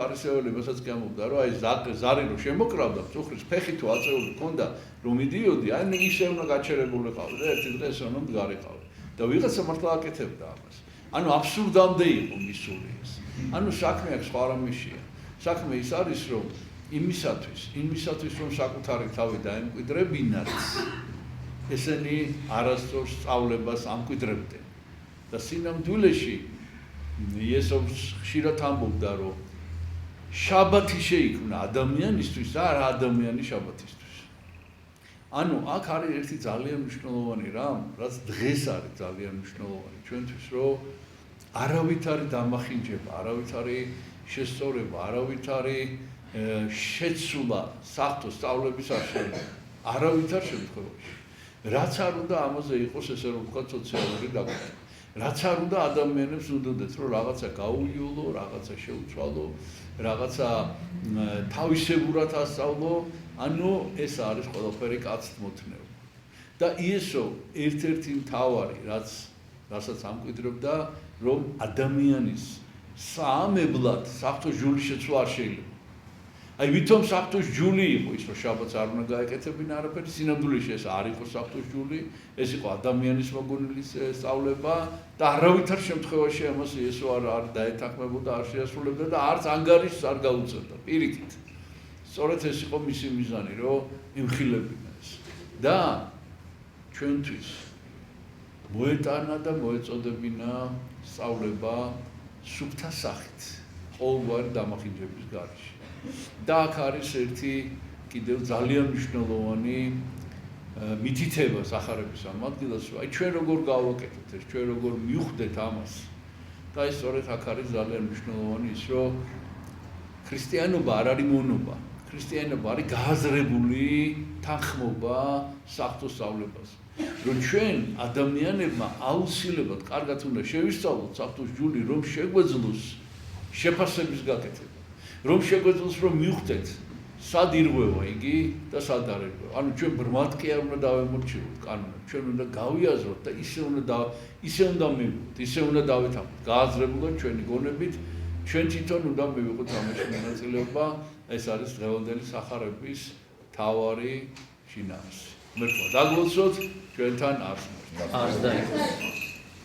ფარისეველებსაც გამობდა, რომ აი ზარი რო შემოკრავდა, წუხრის ფეხი თუ აწეული ჰქონდა, რომ მიდიოდი, აი ისე უნდა გაჩერებული ყავი და ერთი დღეს უნდა მდგარიყავი. და ვიღაცა მართლა აკეთებდა ამას. ანუ აბსურდამდე იყო მისული ეს. ანუ საქმე აქვს სხვა რამეშია. საქმე ის არის, რომ იმისათვის რომ საკუთარი თავი დაემკვიდრებინათ, ესენი არასწორ სწავლებას ამკვიდრებდნენ. და სინამდვილეში იესოს ხშირად ამბობდა, რომ შაბათი შეიქმნა ადამიანისთვის და არა ადამიანი შაბათისთვის. ანუ აქ არის ერთი ძალიან მნიშვნელოვანი რამ, რაც დღეს არის ძალიან მნიშვნელოვანი ჩვენთვის, რომ არავით არ დამახინჯება, არავით არ შესწორება, არავით არ შეცვლა საფრთხო სწავლების არჩევა. არავით არ შემთხვევაში. რაც არ უნდა ამაზე იყოს ესე რომ ვთქვა სოციალური დაკვირვება. რაც არ უნდა ადამიანებს უნდათ რომ რაღაცა გაუიოლო, რაღაცა შეუცვალო, რაღაცა თავისებურად ასწავლო, ანუ ეს არის ყველაფერი კაცთ მოთნეობა. და იესო ერთ-ერთი მთავარი, რასაც ამკვიდრებდა, რომ ადამიანის საამებლად საფრთხო ჟული შეცვლა არ შეიძლება. აი ვითომ საფრთხო ჟული იყო ის, რომ შაბათს არ უნდა გაეკეთებინა არაფერი, სინამდვილეში ეს არ იყო საფრთხო ჟული, ეს იყო ადამიანის მოგონილის სწავლება და არავითარ შემთხვევაში ამას იესო არ დაეთანხმებოდა, არ შეასრულებდა და არც ანგარიშს არ გაუწევდა. პირიქით. სწორედ ეს იყო მისი მიზანი, რომ იმხილებინა ეს. და ჩვენთვის მოეტანა და მოეწოდებინა სწავლება სუფთა სახით, ყოველგვარი დამახინჯების გარეშე. და აქ არის ერთი კიდევ ძალიან მნიშვნელოვანი მითითება სახარების ამ ადგილას, რომ აი ჩვენ როგორ გავაკეთებთ ეს, ჩვენ როგორ მივხვდეთ ამას. და ეს სწორედ აქ არის ძალიან მნიშვნელოვანი ის, რომ ქრისტიანობა არ არის მონობა. ქრისტიანობა არის გააზრებული თანხმობა საფრთხო სწავლებაზე. რომ ჩვენ ადამიანებმა აუცილებლად კარგად უნდა შევისწავლოთ საფრთხო ჟული, რომ შეგვეძლოს შეფასების გაკეთება. რომ შეგვეძლოს რომ მივხვდეთ სად ირღვევა იგი და სად არ ირღვევა. ანუ ჩვენ ბრმად კი არ უნდა დავემორჩილოთ კანონებს. ჩვენ უნდა გავიაზროთ და ისე უნდა მივიღოთ, ისე უნდა დავითანხმოთ გააზრებულად ჩვენი გონებით, ჩვენ თვითონ უნდა მივიღოთ ამაში მონაწილეობა. ეს არის დღევანდელი სახარების მთავარი შინაარსი. მერტყვა დაგლოცოთ ჩვენთან არსებობს.